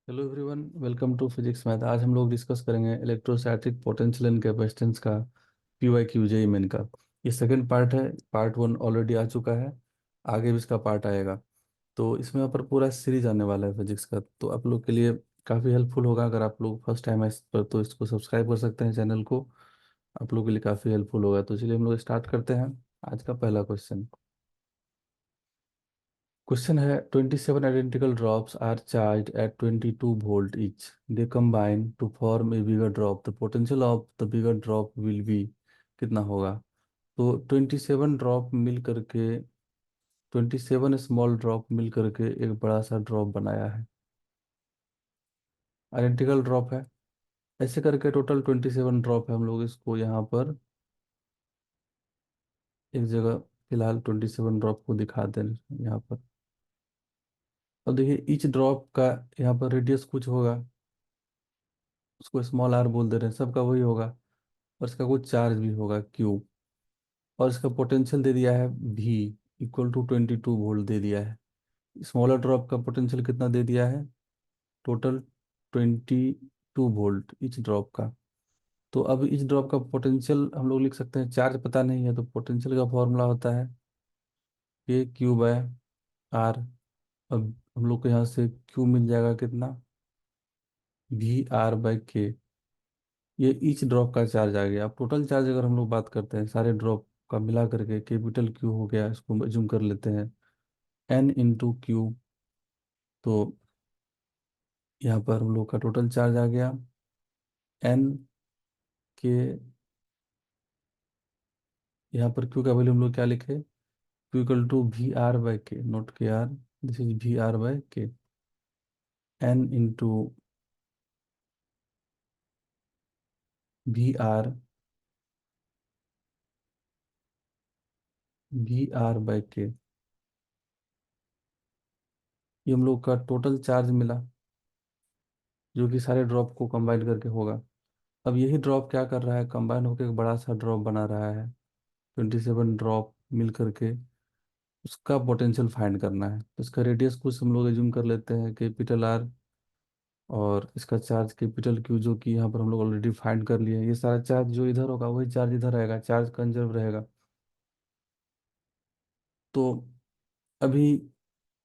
Hello everyone, welcome to physics math. आज हम लोग डिस्कस करेंगे इलेक्ट्रोस्टैटिक पोटेंशियल एंड कैपेसिटेंस का पीवाई क्यू जेई मेन का। ये सेकंड पार्ट है। पार्ट वन ऑलरेडी आ चुका है, आगे भी इसका पार्ट आएगा। तो इसमें यहाँ पर पूरा सीरीज आने वाला है फिजिक्स का, तो आप लोग के लिए काफ़ी हेल्पफुल होगा। अगर आप लोग फर्स्ट टाइम है इस पर तो इसको सब्सक्राइब कर सकते हैं चैनल को। आप लोग के लिए काफ़ी हेल्पफुल होगा। तो चलिए हम लोग स्टार्ट करते हैं। आज का पहला क्वेश्चन। क्वेश्चन है 27 identical drops are charge at 22 volt each. They combine to form a bigger drop. The potential of the bigger drop will be कितना होगा? तो 27 ड्रॉप मिल करके 27 स्मॉल ड्रॉप मिल करके एक बड़ा सा ड्रॉप बनाया है। आइडेंटिकल ड्रॉप है। ऐसे करके टोटल 27 ड्रॉप है। हम लोग इसको यहाँ पर एक जगह फिलहाल 27 ड्रॉप को दिखा दें यहाँ पर। अब देखिए ईच ड्रॉप का यहाँ पर रेडियस कुछ होगा, उसको स्मॉल आर बोल दे रहे हैं, सबका वही होगा। और इसका कुछ चार्ज भी होगा क्यू। और इसका पोटेंशियल दे दिया है भी इक्वल टू 22 वोल्ट दे दिया है। स्मॉलर ड्रॉप का पोटेंशियल कितना दे दिया है? टोटल 22 वोल्ट इच ड्रॉप का। तो अब इच ड्रॉप का पोटेंशियल हम लोग लिख सकते हैं, चार्ज पता नहीं है तो पोटेंशियल का फॉर्मूला होता है के क्यू बाय आर। अब हम लोग को यहाँ से क्यू मिल जाएगा कितना? We R by K. ये ईच ड्रॉप का चार्ज आ गया। अब टोटल चार्ज अगर हम लोग बात करते हैं सारे ड्रॉप का मिला करके, कैपिटल क्यू हो गया, इसको जूम कर लेते हैं एन इंटू क्यू। तो यहाँ पर हम लोग का टोटल चार्ज आ गया एन के। यहाँ पर क्यू का वैल्यू हम लोग क्या लिखे? Q equal to V R by K, note K R, this is V R by K. N into V R by K. ये हम लोग का टोटल चार्ज मिला, जो कि सारे ड्रॉप को कंबाइन करके होगा। अब यही ड्रॉप क्या कर रहा है? कंबाइन होकर एक बड़ा सा ड्रॉप बना रहा है। 27 ड्रॉप मिल करके उसका पोटेंशियल फाइंड करना है। तो इसका रेडियस कुछ हम लोग एज्यूम कर लेते हैं कैपिटल आर, और इसका चार्ज कैपिटल क्यू, जो कि यहाँ पर हम लोग ऑलरेडी फाइंड कर लिए हैं। ये सारा चार्ज जो इधर होगा वही चार्ज इधर रहेगा, चार्ज कंजर्व रहेगा। तो अभी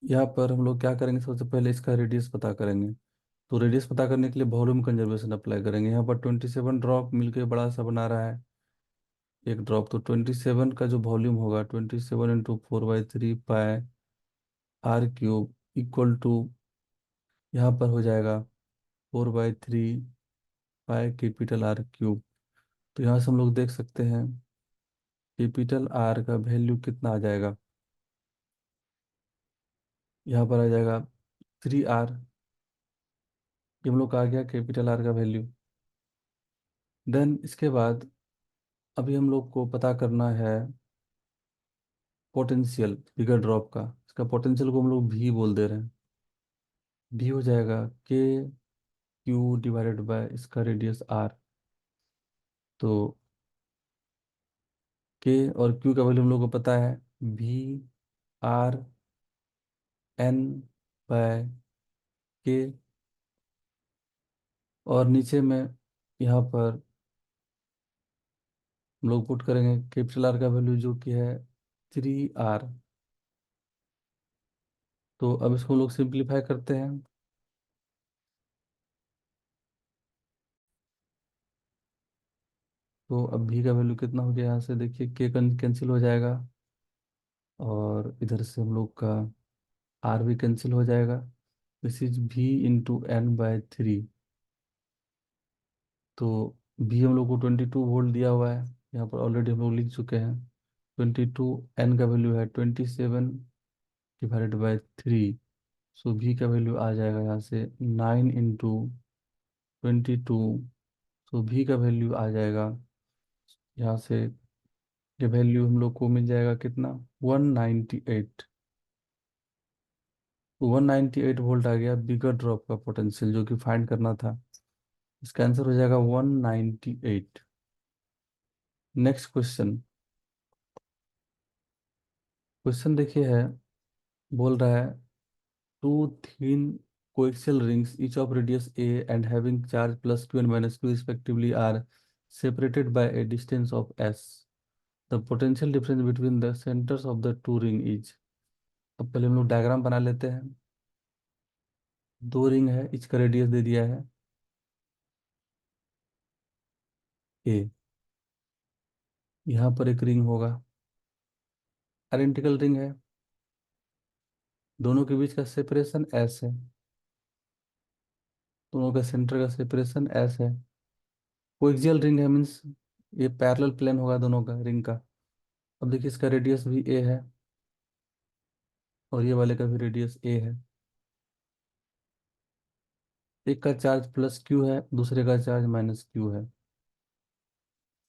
यहाँ पर हम लोग क्या करेंगे? सबसे पहले इसका रेडियस पता करेंगे। तो रेडियस पता करने के लिए वॉल्यूम कंजर्वेशन अप्लाई करेंगे। यहाँ पर 27 ड्रॉप मिलके बड़ा सा बना रहा है एक ड्रॉप। तो 27 का जो वॉल्यूम होगा 27 into 4/3 pi r cube equal to, यहाँ पर हो जाएगा 4/3 पाई कैपिटल आर क्यूब। तो यहाँ से हम लोग देख सकते हैं कैपिटल आर का वैल्यू कितना आ जाएगा। यहाँ पर आ जाएगा 3 आर। ये हम लोग का आ गया कैपिटल आर का वैल्यू। देन इसके बाद अभी हम लोग को पता करना है पोटेंशियल बिगर ड्रॉप का। इसका पोटेंशियल को हम लोग भी बोल दे रहे हैं। भी हो जाएगा के क्यू डिवाइडेड बाय इसका रेडियस आर। तो के और क्यू का वैल्यू हम लोग को पता है, भी आर एन बाय के। और नीचे में यहाँ पर हम लोग पुट करेंगे कैपिटल आर का वैल्यू जो कि है 3 आर। तो अब इसको हम लोग सिंप्लीफाई करते हैं। तो अब भी का वैल्यू कितना हो गया? यहाँ से देखिए के कैंसिल हो जाएगा, और इधर से हम लोग का आर भी कैंसिल हो जाएगा। दिस इज भी इंटू एन बाय 3। तो भी हम लोग को 22 वोल्ट दिया हुआ है, यहाँ पर ऑलरेडी हम लोग लिख चुके हैं। 22, एन का वैल्यू है 27/3। सो भी का वैल्यू आ जाएगा यहाँ से 9 इंटू 22। सो भी का वैल्यू आ जाएगा यहाँ से, ये वैल्यू हम लोग को मिल जाएगा कितना? 198। 198 वोल्ट आ गया बिगर ड्रॉप का पोटेंशियल, जो कि फाइंड करना था। इसका आंसर हो जाएगा 198। Next question. क्वेश्चन देखिए है, बोल रहा है two thin coaxial rings, each of radius a and having charge plus q and minus q respectively, are separated by a distance of s. The potential difference between the centers of the two ring is। अब पहले हम लोग diagram बना लेते हैं। दो ring है, इसका रेडियस दे दिया है ए। यहाँ पर एक रिंग होगा, आइडेंटिकल रिंग है, दोनों के बीच का सेपरेशन एस है, दोनों का सेंटर का सेपरेशन एस है। कोएक्सियल रिंग है, मीन्स ये पैरेलल प्लेन होगा दोनों का रिंग का। अब देखिए इसका रेडियस भी ए है और ये वाले का भी रेडियस ए है। एक का चार्ज प्लस क्यू है, दूसरे का चार्ज माइनस क्यू है।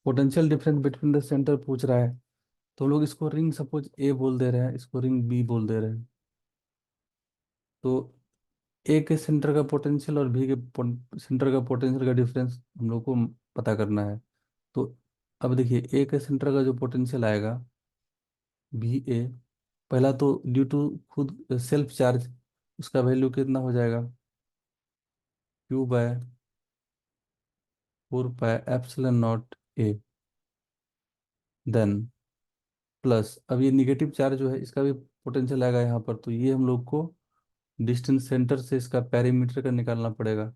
Potential difference between the centre पूछ रहा है, तो लोग इसको रिंग सपोज ए बोल दे रहे हैं, इसको रिंग बी बोल दे रहे हैं। तो ए के सेंटर का पोटेंशियल और बी के सेंटर का पोटेंशियल का डिफरेंस हम लोग को पता करना है। तो अब देखिए ए के सेंटर का जो पोटेंशियल आएगा बी ए, पहला तो ड्यू टू खुद सेल्फ चार्ज, उसका वैल्यू कितना हो जाएगा, Q/4 pi epsilon not A. Then plus, अब ये निगेटिव चार्ज जो है इसका भी पोटेंशियल आएगा यहाँ पर, तो ये हम लोग को डिस्टेंस सेंटर से इसका पेरीमीटर का निकालना पड़ेगा।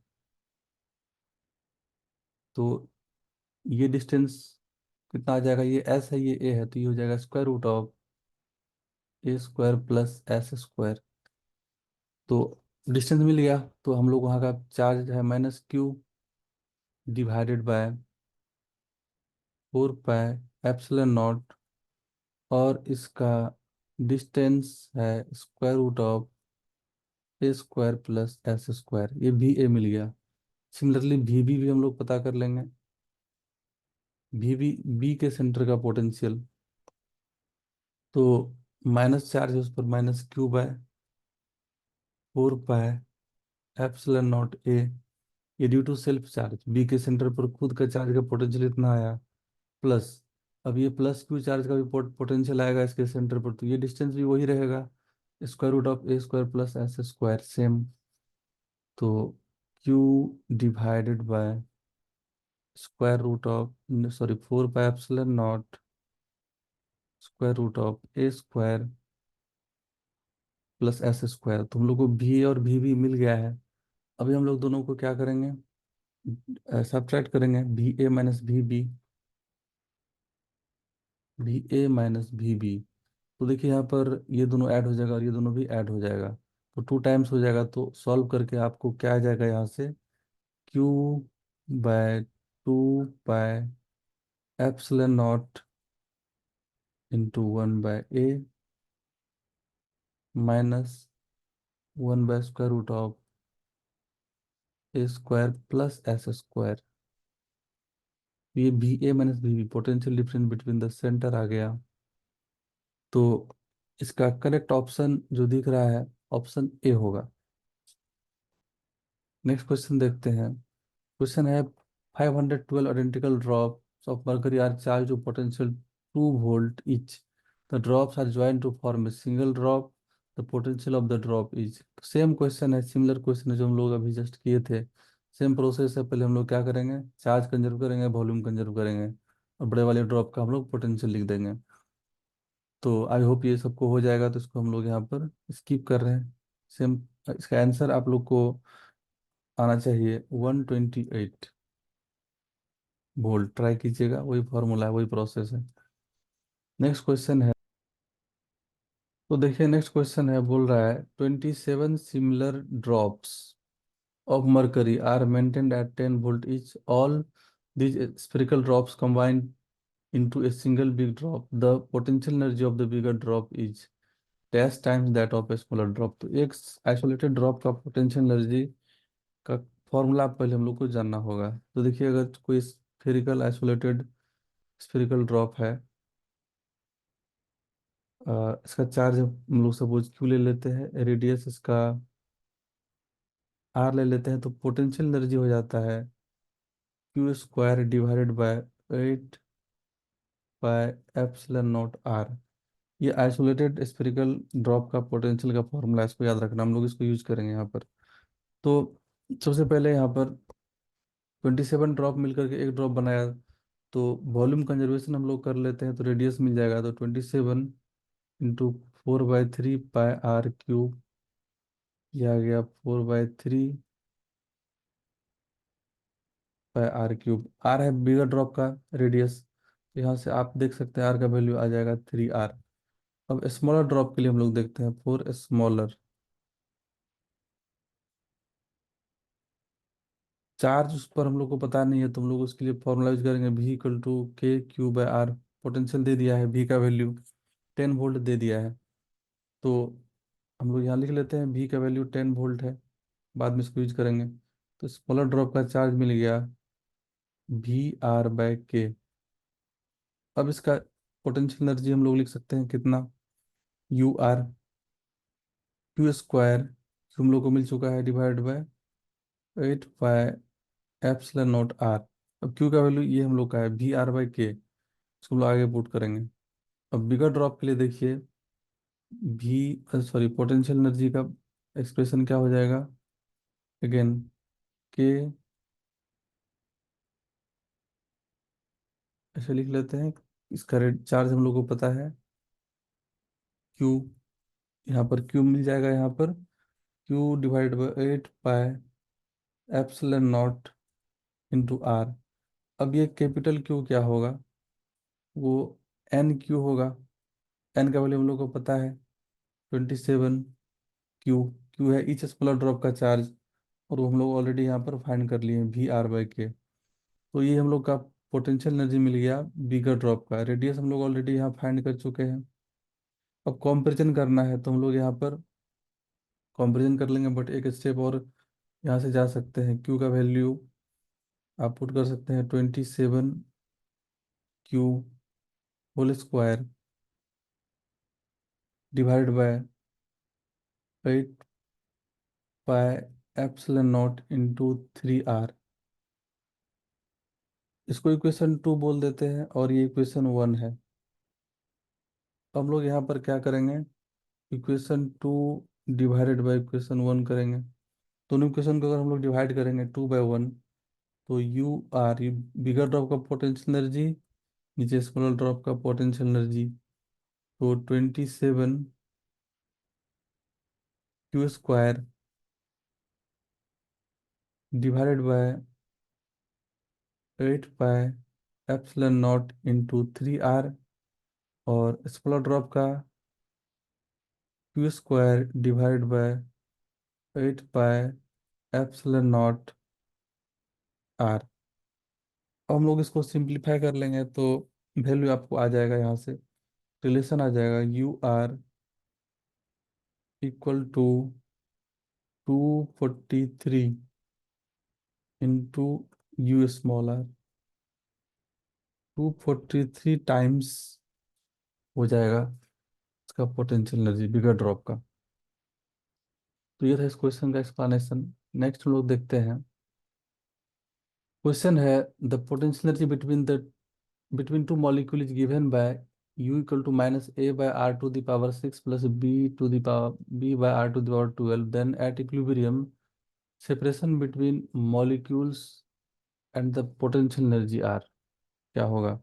तो ये डिस्टेंस कितना आ जाएगा, ये एस है ये ए है, तो ये हो जाएगा square root of A square plus S square. तो डिस्टेंस मिल गया, तो हम लोग वहाँ का चार्ज है -Q divided by 4 pi epsilon naught, और इसका डिस्टेंस है square root of A square plus S square. ये भी ए मिल गया। सिमिलरली भी हम लोग पता कर लेंगे। भी बी के सेंटर का पोटेंशियल, तो माइनस चार्ज है उस पर, -Q/4 pi epsilon not A. ये due to self charge, B के सेंटर पर खुद का चार्ज का पोटेंशियल इतना आया, प्लस अब ये प्लस क्यू चार्ज का भी पोटेंशियल आएगा इसके सेंटर पर, तो ये डिस्टेंस भी वही रहेगा, square root of A square plus S square same. तो Q divided by square root of, sorry 4 pi epsilon naught square root of A square plus S square. तो हम लोग को भी और भी मिल गया है। अभी हम लोग दोनों को क्या करेंगे, सब्ट्रैक्ट करेंगे, भी ए माइनस भी बी। तो देखिए यहाँ पर ये दोनों ऐड हो जाएगा और ये दोनों भी ऐड हो जाएगा, तो 2 टाइम्स हो जाएगा। तो सॉल्व करके आपको क्या आ जाएगा यहाँ से, Q/2 pi epsilon not into 1/a -1/√ऑफ A square plus S square. ये B A minus B B potential difference between the centre आ गया। तो इसका करेक्ट ऑप्शन जो दिख रहा है, ऑप्शन ए होगा। नेक्स्ट क्वेश्चन देखते हैं। क्वेश्चन है 512 identical drops of mercury are charged to potential 2 volt each. The drops are joined to form a single drop. The potential of the drop is। Same question है, similar question है जो हम लोग अभी just किए थे। Same process है, पहले हम लोग क्या करेंगे, चार्ज कंजर्व करेंगे, वॉल्यूम कंजर्व करेंगे, और बड़े वाले ड्रॉप का हम लोग पोटेंशियल लिख देंगे। तो आई होप ये सबको हो जाएगा, तो इसको हम लोग यहाँ पर स्किप कर रहे हैं। सेम इसका आंसर आप लोग को आना चाहिए 128 वोल्ट। ट्राई कीजिएगा, वही फॉर्मूला है, वही प्रोसेस है। नेक्स्ट क्वेश्चन है, तो देखिए नेक्स्ट क्वेश्चन है, बोल रहा है 27 similar drops of mercury are maintained at 10 volt each. All these spherical drops combined into a single big drop. The potential energy of the bigger drop is dash times that of a smaller drop। तो एक isolated drop का potential energy का formula पहले हम लोग को जानना होगा। तो देखिए अगर कोई स्फेरिकल आइसोलेटेड स्फेरिकल ड्रॉप है, इसका चार्ज हम लोग सपोज क्यू ले लेते हैं, रेडियस इसका आर ले लेते हैं, तो पोटेंशियल एनर्जी हो जाता है Q² divided by 8 pi epsilon naught R. ये आइसोलेटेड स्फेरिकल ड्रॉप का पोटेंशियल का फॉर्मूला, इसको याद रखना, हम लोग इसको यूज करेंगे यहाँ पर। तो सबसे पहले यहाँ पर 27 ड्रॉप मिलकर के एक ड्रॉप बनाया, तो वॉल्यूम कंजर्वेशन हम लोग कर लेते हैं, तो रेडियस मिल जाएगा। तो 27 × 4/3 पाई r क्यूब, यह आ गया 4/3 पाई r क्यूब। आर है बिगर ड्रॉप का रेडियस, तो यहाँ से आप देख सकते हैं आर का वैल्यू आ जाएगा 3r। अब स्मॉलर ड्रॉप के लिए हम लोग देखते हैं, फॉर स्मॉलर चार्ज, उस पर हम लोग को पता नहीं है, तो हम लोग उसके लिए फॉर्मूला यूज करेंगे, V = K Q/R। पोटेंशियल दे दिया है, V का वैल्यू 10 वोल्ट दे दिया है, तो हम लोग यहाँ लिख लेते हैं V का वैल्यू 10 वोल्ट है, बाद में इसको यूज करेंगे। तो स्मॉलर ड्रॉप का चार्ज मिल गया VR/K। अब इसका पोटेंशियल एनर्जी हम लोग लिख सकते हैं कितना, UR, Q² हम लोग को मिल चुका है, divide by 8 pi epsilon not R। अब Q का वैल्यू ये हम लोग का है VR/K, इसको हम लोग आगे पुट करेंगे। अब बिगर ड्रॉप के लिए देखिए, पोटेंशियल एनर्जी का एक्सप्रेशन क्या हो जाएगा, अगेन के, ऐसे लिख लेते हैं। इसका रेट चार्ज हम लोग को पता है क्यू, यहाँ पर क्यू मिल जाएगा, यहाँ पर Q/8 pi epsilon not × R। अब ये कैपिटल क्यू क्या होगा, वो NQ होगा। एन का वैल्यू हम लोग को पता है 27 क्यू। क्यू है ईच स्मॉलर ड्रॉप का चार्ज, और वो हम लोग ऑलरेडी यहाँ पर फाइंड कर लिए हैं, VR/K। तो ये हम लोग का पोटेंशियल एनर्जी मिल गया बिगर ड्रॉप का। रेडियस हम लोग ऑलरेडी यहाँ फाइंड कर चुके हैं। अब कंपैरिजन करना है, तो हम लोग यहाँ पर कंपैरिजन कर लेंगे, बट एक स्टेप और यहाँ से जा सकते हैं। क्यू का वैल्यू आप पुट कर सकते हैं 27Q² divide by 8 pi epsilon not × 3R। इसको इक्वेशन 2 बोल देते हैं, और ये इक्वेशन 1 है। अब हम लोग यहाँ पर क्या करेंगे, इक्वेशन 2 डिवाइडेड बाय इक्वेशन 1 करेंगे। दोनों इक्वेशन को अगर हम लोग डिवाइड करेंगे 2/1, तो UR, ये बिगर ड्रॉप का पोटेंशियल एनर्जी, नीचे स्मॉलर ड्रॉप का पोटेंशियल एनर्जी, तो 27Q² divided by 8 pi epsilon not × 3R, और स्मॉलर ड्रॉप का Q² divided by 8 pi epsilon not R। अब हम लोग इसको सिंप्लीफाई कर लेंगे, तो वैल्यू आपको आ जाएगा, यहाँ से रिलेशन आ जाएगा, UR = 243 × U²। 243 टाइम्स हो जाएगा इसका पोटेंशियल एनर्जी बिगर ड्रॉप का। तो ये था इस क्वेश्चन का एक्सप्लेनेशन। नेक्स्ट हम लोग देखते हैं, क्वेश्चन है the potential energy between two molecule is given by U = -A/r⁻6 plus B/r⁻12. Then at equilibrium, separation between molecules and the potential energy R क्या होगा।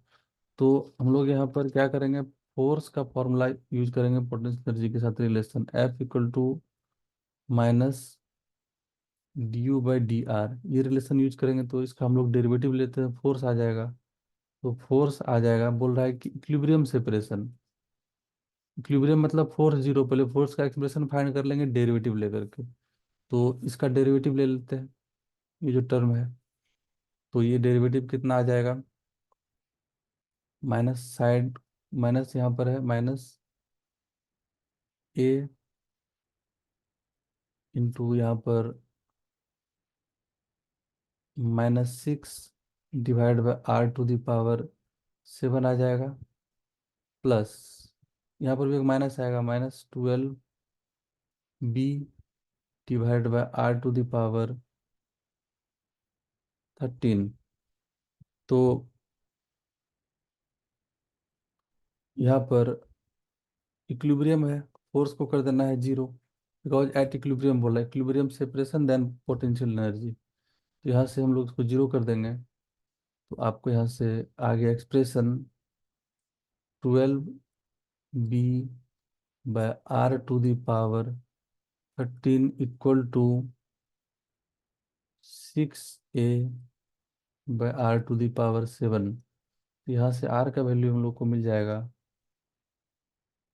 तो हम लोग यहाँ पर क्या करेंगे, फोर्स का फॉर्मूला यूज करेंगे पोटेंशियल एनर्जी के साथ, रिलेशन F = -du/dr। ये रिलेशन यूज करेंगे, तो इसका हम लोग डेरिवेटिव लेते हैं, फोर्स आ जाएगा। तो फोर्स आ जाएगा, बोल रहा है कि इक्विलिब्रियम सेपरेशन। इक्विलिब्रियम मतलब फोर्स जीरो, पहले फोर्स का एक्सप्रेशन फाइंड कर लेंगे डेरिवेटिव लेकर के। तो इसका डेरिवेटिव ले लेते हैं, ये जो टर्म है, तो ये डेरिवेटिव कितना आ जाएगा, माइनस साइड, माइनस यहाँ पर है, -A इंटू यहाँ पर -6 डिवाइड बाय r⁻7 आ जाएगा, प्लस यहाँ पर भी एक माइनस आएगा, -12B डिवाइड बाय r⁻13। तो यहाँ पर इक्विलिब्रियम है, फोर्स को कर देना है जीरो, बिकॉज एट इक्विलिब्रियम बोला, equilibrium separation then potential energy. तो यहाँ से हम लोग इसको जीरो कर देंगे, तो आपको यहाँ से आ गया expression 12b/r⁻13 equal to 6a/r⁻7। यहाँ से r का वैल्यू हम लोग को मिल जाएगा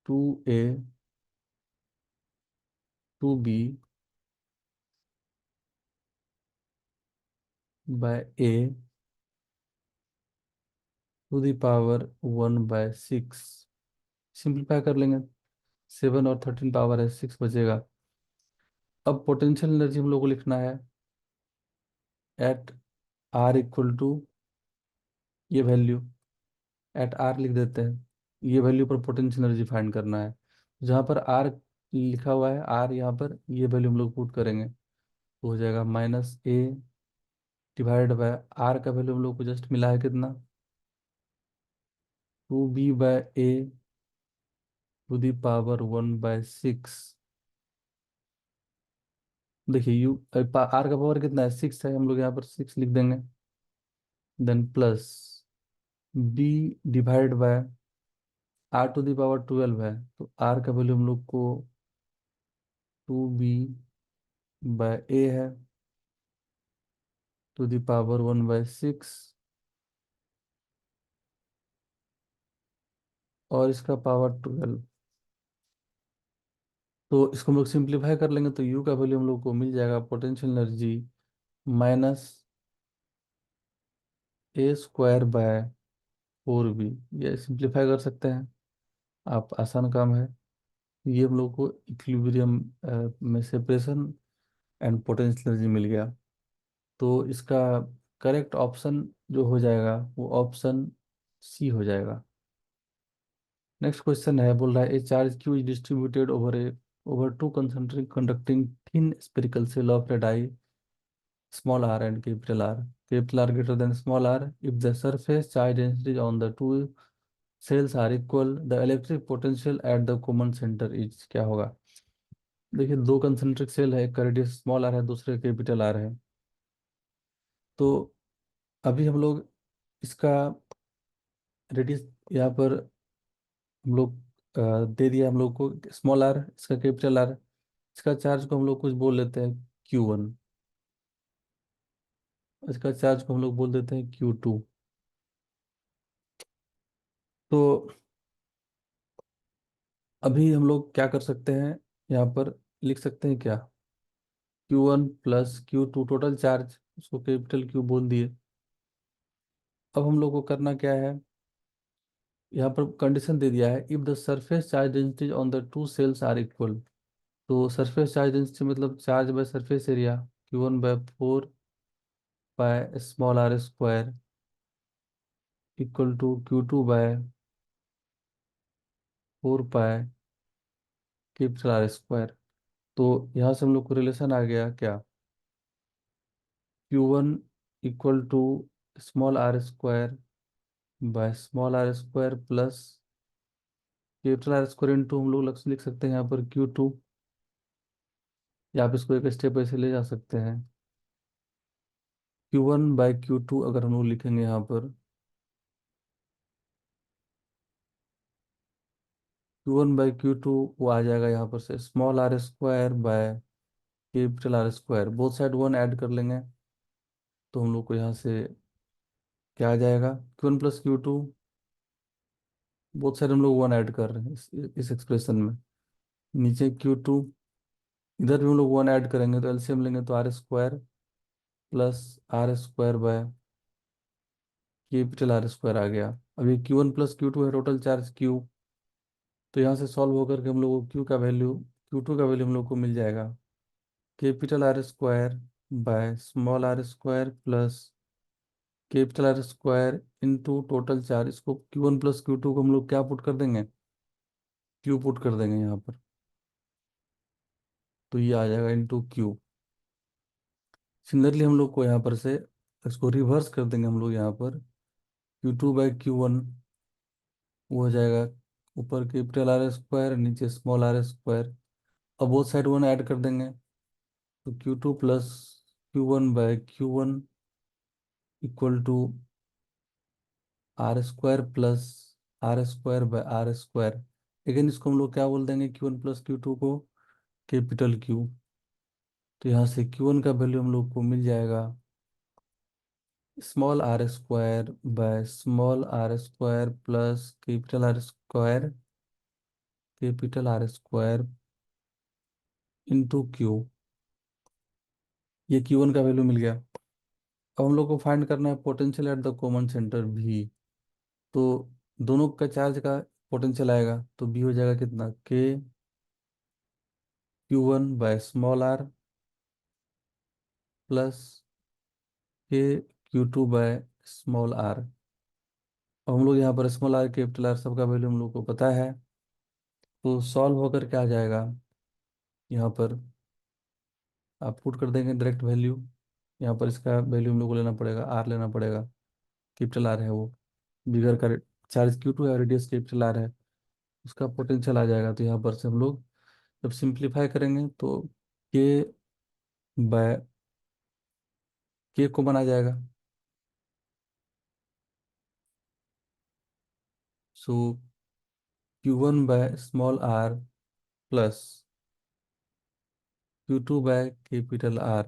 2b/a⁻1/6। सिंप्लीफाई कर लेंगे, 7 और 13 पावर है, 6 बचेगा। अब पोटेंशियल एनर्जी हम लोग को लिखना है एट r इक्वल टू ये वैल्यू, एट r लिख देते हैं, ये वैल्यू पर पोटेंशियल एनर्जी फाइंड करना है। जहाँ पर r लिखा हुआ है, r यहाँ पर ये वैल्यू हम लोग पुट करेंगे, तो हो जाएगा -a/r का वैल्यू हम लोग को जस्ट मिला है कितना, 2b/a⁻1/6। देखिए r का पावर कितना है, 6 है, हम लोग यहाँ पर 6 लिख देंगे। Then plus b divide by r⁻12 है, तो r का वैल्यू हम लोग को 2b/a है, ⁻1/6, और इसका पावर 12। तो इसको हम लोग सिंप्लीफाई कर लेंगे, तो u का वैल्यू हम लोग को मिल जाएगा पोटेंशियल एनर्जी -a²/4b। ये सिंप्लीफाई कर सकते हैं आप, आसान काम है। ये हम लोग को इक्विलिब्रियम में सेपरेशन एंड पोटेंशियल एनर्जी मिल गया। तो इसका करेक्ट ऑप्शन जो हो जाएगा वो ऑप्शन सी हो जाएगा। नेक्स्ट क्वेश्चन है, बोल रहा है a charge Q is distributed over two concentric conducting thin spherical shell of radii small r and capital R greater than small r, if the surface charge densities on the two cells are equal, the electric potential at the common center is क्या होगा। देखिए दो concentric cell है, एक का radius small are है, दूसरे capital R है। तो अभी हम लोग इसका रेडियस यहाँ पर हम लोग दे दिया हम लोग को स्मॉल आर, इसका कैपिटल आर, इसका चार्ज को हम लोग कुछ बोल लेते हैं Q1, इसका चार्ज को हम लोग बोल देते हैं Q2। तो अभी हम लोग क्या कर सकते हैं, यहाँ पर लिख सकते हैं क्या, Q1 + Q2 टोटल चार्ज, उसको कैपिटल Q बोल दिए। अब हम लोग को करना क्या है, यहाँ पर कंडीशन दे दिया है, if the surface charge density on the two shells are equal. तो सरफेस चार्ज डेंसिटी मतलब charge by surface area, Q1/4 pi small r² equal to Q2/4 pi capital R²। तो यहाँ से हम लोग को रिलेशन आ गया क्या, Q1 equal to small r² by small r² plus capital R² into हम लोग लक्ष्य लिख सकते हैं यहाँ पर Q2, या आप इसको एक स्टेप ऐसे ले जा सकते हैं। Q1/Q2 अगर हम लोग लिखेंगे यहाँ पर, Q1/Q2 वो आ जाएगा यहाँ पर से small r² by capital R², both side 1 add कर लेंगे, तो हम लोग को यहाँ से क्या आ जाएगा, Q1 + Q2, बोथ साइड हम लोग 1 ऐड कर रहे हैं इस एक्सप्रेशन में। नीचे Q2, इधर भी हम लोग 1 ऐड करेंगे, तो एलसीएम लेंगे तो R² + R² by capital R² आ गया। अब ये Q1 + Q2 है, टोटल चार्ज Q। तो यहाँ से सॉल्व होकर के हम लोग को Q2 का वैल्यू हम लोग को मिल जाएगा capital R² by small r² plus capital R² into total charge. इसको Q1 + Q2 को हम लोग क्या पुट कर देंगे, Q पुट कर देंगे यहाँ पर, तो ये आ जाएगा इंटू Q। सिमिलरली हम लोग को यहाँ पर से इसको रिवर्स कर देंगे हम लोग यहाँ पर, Q2/Q1 वो हो जाएगा ऊपर कैपिटल R² नीचे स्मॉल r², अब बोथ साइड वन ऐड कर देंगे, तो Q2 plus Q1/Q1 equal to R² plus R²/R²। लेकिन इसको हम लोग क्या बोल देंगे, Q1 प्लस Q2 को कैपिटल Q। तो यहाँ से Q1 का वैल्यू हम लोग को मिल जाएगा small r² plus capital R² into Q। ये Q1 का वैल्यू मिल गया। अब हम लोग को फाइंड करना है potential at the common centre भी। तो दोनों का चार्ज का पोटेंशियल आएगा, तो बी हो जाएगा कितना, Q1/r प्लस Q2/r। अब हम लोग यहाँ पर स्मॉल आर कैपिटल आर सबका वैल्यू हम लोग को पता है, तो सॉल्व होकर क्या आ जाएगा, यहाँ पर आप पुट कर देंगे डायरेक्ट वैल्यू। यहाँ पर इसका वैल्यू हम लोग को लेना पड़ेगा, आर लेना पड़ेगा, कैपिटल आर है वो, बिगर का चार्ज Q2 है, रेडियस कैपिटल आर है, उसका पोटेंशियल आ जाएगा। तो यहाँ पर से हम लोग जब सिंप्लीफाई करेंगे तो के बाय के को बना जाएगा। सो Q1/r प्लस Q2/R।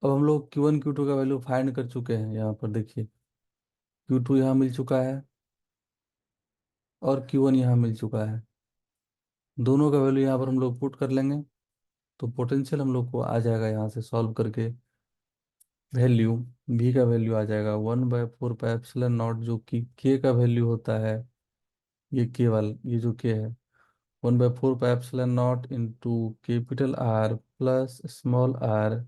अब हम लोग Q1 Q2 का वैल्यू फाइंड कर चुके हैं, यहाँ पर देखिए Q2 यहाँ मिल चुका है और Q1 यहाँ मिल चुका है। दोनों का वैल्यू यहाँ पर हम लोग पुट कर लेंगे, तो पोटेंशियल हम लोग को आ जाएगा यहाँ से सॉल्व करके। वैल्यू भी का वैल्यू आ जाएगा 1/4πε0, जो कि के का वैल्यू होता है, ये के वाला, ये जो के है 1/4πε0 into capital R plus small R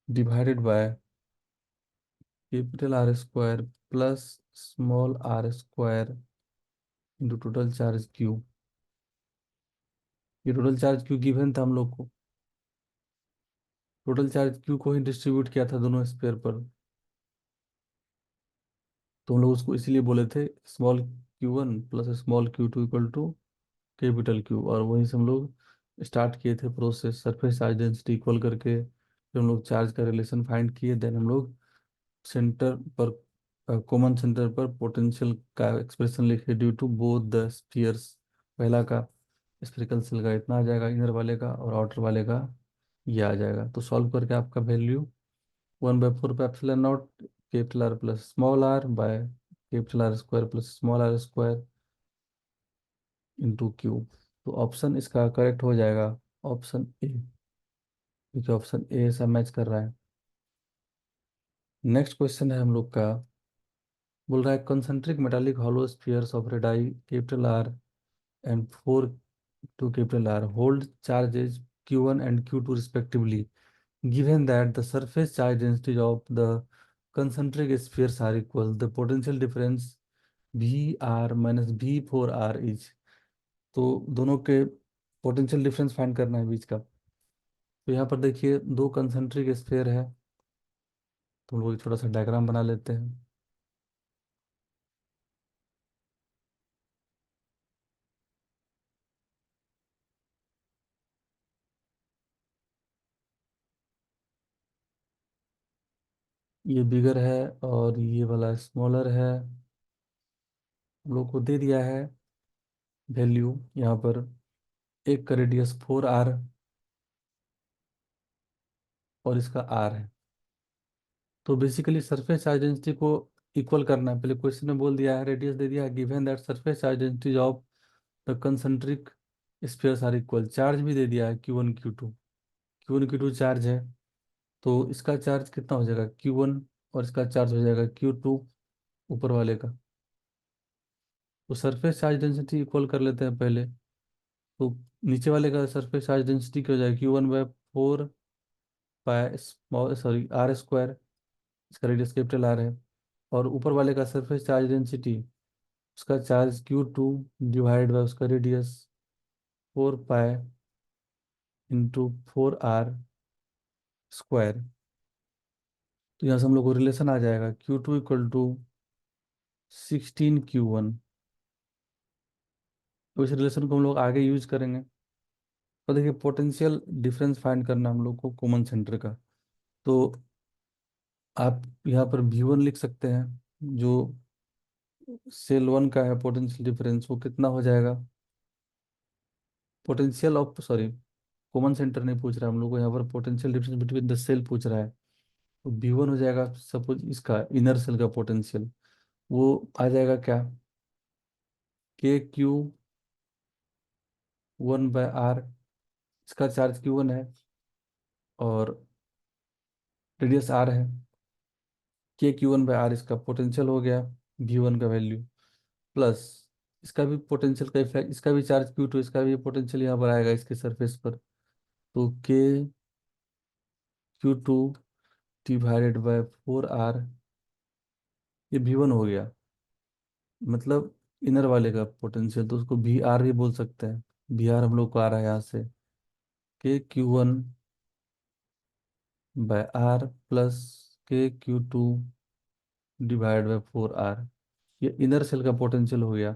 divided by capital R² plus small r² into total charge Q। ये टोटल चार्ज Q गिवन था हम लोग को, टोटल चार्ज Q को ही डिस्ट्रीब्यूट किया था दोनों स्पेयर पर। तो हम लोग उसको इसीलिए बोले थे small Q1 plus small Q2 equal to capital Q। और वहीं से हम लोग स्टार्ट किए थे process, surface charge density equal करके फिर हम लोग चार्ज का रिलेशन फाइंड किए। देन हम लोग सेंटर पर, कॉमन सेंटर पर पोटेंशियल का एक्सप्रेशन लिखे due to both the spheres. पहला का स्फेरिकल सेल का इतना आ जाएगा इनर वाले का, और आउटर वाले का ये आ जाएगा। तो सॉल्व करके आपका value 1/4πε0 capital R plus small R by capital R² plus small r² into Q। तो ऑप्शन इसका करेक्ट हो जाएगा ऑप्शन ए, क्योंकि ऑप्शन ए ऐसा मैच कर रहा है। नेक्स्ट क्वेश्चन है हम लोग का, बोल रहा है concentric metallic hollow spheres of radii capital R and 4 capital R hold charges Q1 and Q2 respectively, given that the surface charge densities of the concentric spheres are equal, the potential difference VR minus V4R is। तो दोनों के potential difference find करना है बीच का। तो यहाँ पर देखिए दो कंसेंट्रिक स्फीयर है, तो हम लोग एक छोटा सा डायग्राम बना लेते हैं। ये बिगर है और ये वाला स्मॉलर है। हम लोग को दे दिया है वैल्यू यहाँ पर, एक का रेडियस 4R और इसका R है। तो बेसिकली सरफेस चार्ज डेंसिटी को इक्वल करना है, पहले क्वेश्चन में बोल दिया है, रेडियस दे दिया है, given that surface charge density of the concentric spheres are equal, charge भी दे दिया है Q1 Q2 चार्ज है। तो इसका चार्ज कितना हो जाएगा Q1, और इसका चार्ज हो जाएगा Q2 ऊपर वाले का। तो सरफेस चार्ज डेंसिटी इक्वल कर लेते हैं पहले। तो नीचे वाले का सरफेस चार्ज डेंसिटी क्या हो जाएगा, Q1/4 pi small sorry R², इसका रेडियस कैपिटल आर है। और ऊपर वाले का सरफेस चार्ज डेंसिटी, उसका चार्ज Q2 डिवाइड बाय उसका रेडियस 4 पाई इंटू 4R²। तो यहाँ से हम लोग को रिलेशन आ जाएगा Q2 इक्वल टू 16 Q1। तो इस रिलेशन को हम लोग आगे यूज करेंगे। तो देखिए पोटेंशियल डिफरेंस फाइंड करना हम लोग को कॉमन सेंटर का। तो आप यहाँ पर V1 लिख सकते हैं, जो सेल वन का है पोटेंशियल डिफरेंस, वो कितना हो जाएगा। Potential of, sorry, common centre नहीं पूछ रहा है हम लोग को, यहाँ पर potential difference between the cell पूछ रहा है। तो V1 हो जाएगा सपोज इसका इनर सेल का पोटेंशियल, वो आ जाएगा क्या, KQ1/R। इसका चार्ज Q1 है और रेडियस R है। KQ1/R इसका पोटेंशियल हो गया, V1 का वैल्यू, प्लस इसका भी पोटेंशियल का इफेक्ट, इसका भी चार्ज Q2, इसका भी पोटेंशियल यहाँ पर आएगा इसके सरफेस पर। तो KQ2/4R, ये V1 हो गया, मतलब इनर वाले का पोटेंशियल, तो उसको VR भी बोल सकते हैं। VR हम लोग को आ रहा है यहाँ से, KQ1/R प्लस KQ2/4R। ये इनर सेल का पोटेंशियल हो गया।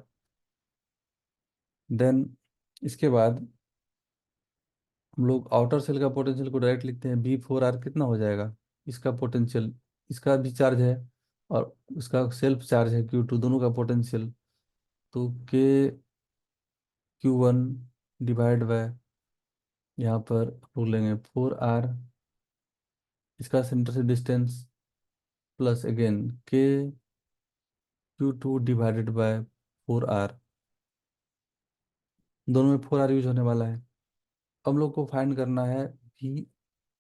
देन इसके बाद हम लोग आउटर सेल का पोटेंशियल को डायरेक्ट लिखते हैं, V4R कितना हो जाएगा, इसका पोटेंशियल, इसका भी चार्ज है और उसका सेल्फ चार्ज है Q2, दोनों का पोटेंशियल। तो KQ1/, यहाँ पर हम लोग लेंगे 4R, इसका सेंटर से डिस्टेंस, प्लस अगेन KQ2/4R, दोनों में 4R यूज होने वाला है। अब हम लोग को फाइंड करना है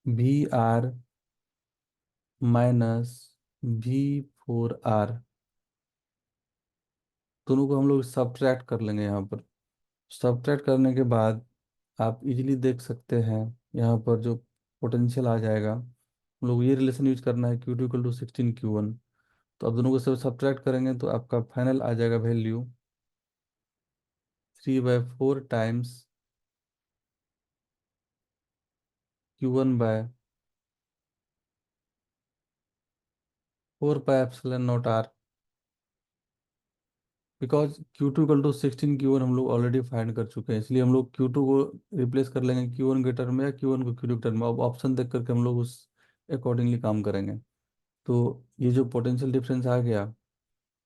VR माइनस V4R, दोनों को हम लोग सब्ट्रैक्ट कर लेंगे यहाँ पर। सब्ट्रैक्ट करने के बाद आप इजीली देख सकते हैं यहाँ पर जो पोटेंशियल आ जाएगा, हम लोग ये रिलेशन यूज करना है, Q2 = 16 Q1। तो आप दोनों को सब सब्ट्रैक्ट करेंगे तो आपका फाइनल आ जाएगा value 3/4 times Q1/4πε0R। Because Q2 = 16 Q1 हम लोग ऑलरेडी फाइंड कर चुके हैं, इसलिए हम लोग Q2 को रिप्लेस कर लेंगे Q1 के टर्म में, या Q1 को Q2 के टर्म में। अब ऑप्शन देख करके हम लोग उस अकॉर्डिंगली काम करेंगे। तो ये जो पोटेंशियल डिफरेंस आ गया,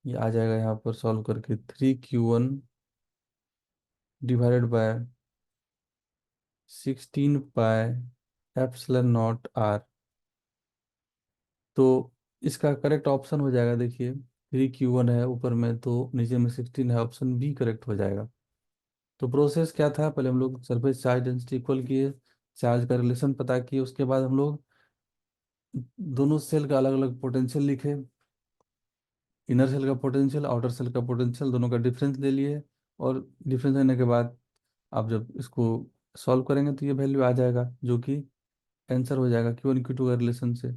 ये आ जाएगा यहाँ पर सॉल्व करके 3Q1/16πε0R। तो इसका करेक्ट ऑप्शन हो जाएगा, देखिए 3Q1 है ऊपर में तो नीचे में 16 है, ऑप्शन बी करेक्ट हो जाएगा। तो प्रोसेस क्या था, पहले हम लोग सरफेस चार्ज डेंसिटी इक्वल किए, चार्ज का रिलेशन पता किए, उसके बाद हम लोग दोनों सेल का अलग अलग पोटेंशियल लिखे, इनर सेल का पोटेंशियल, आउटर सेल का पोटेंशियल, दोनों का डिफरेंस ले लिए। और डिफरेंस लेने के बाद आप जब इसको सॉल्व करेंगे तो ये वैल्यू आ जाएगा, जो कि आंसर हो जाएगा Q1 Q2 का रिलेशन से।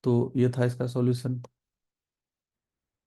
तो ये था इसका सॉल्यूशन।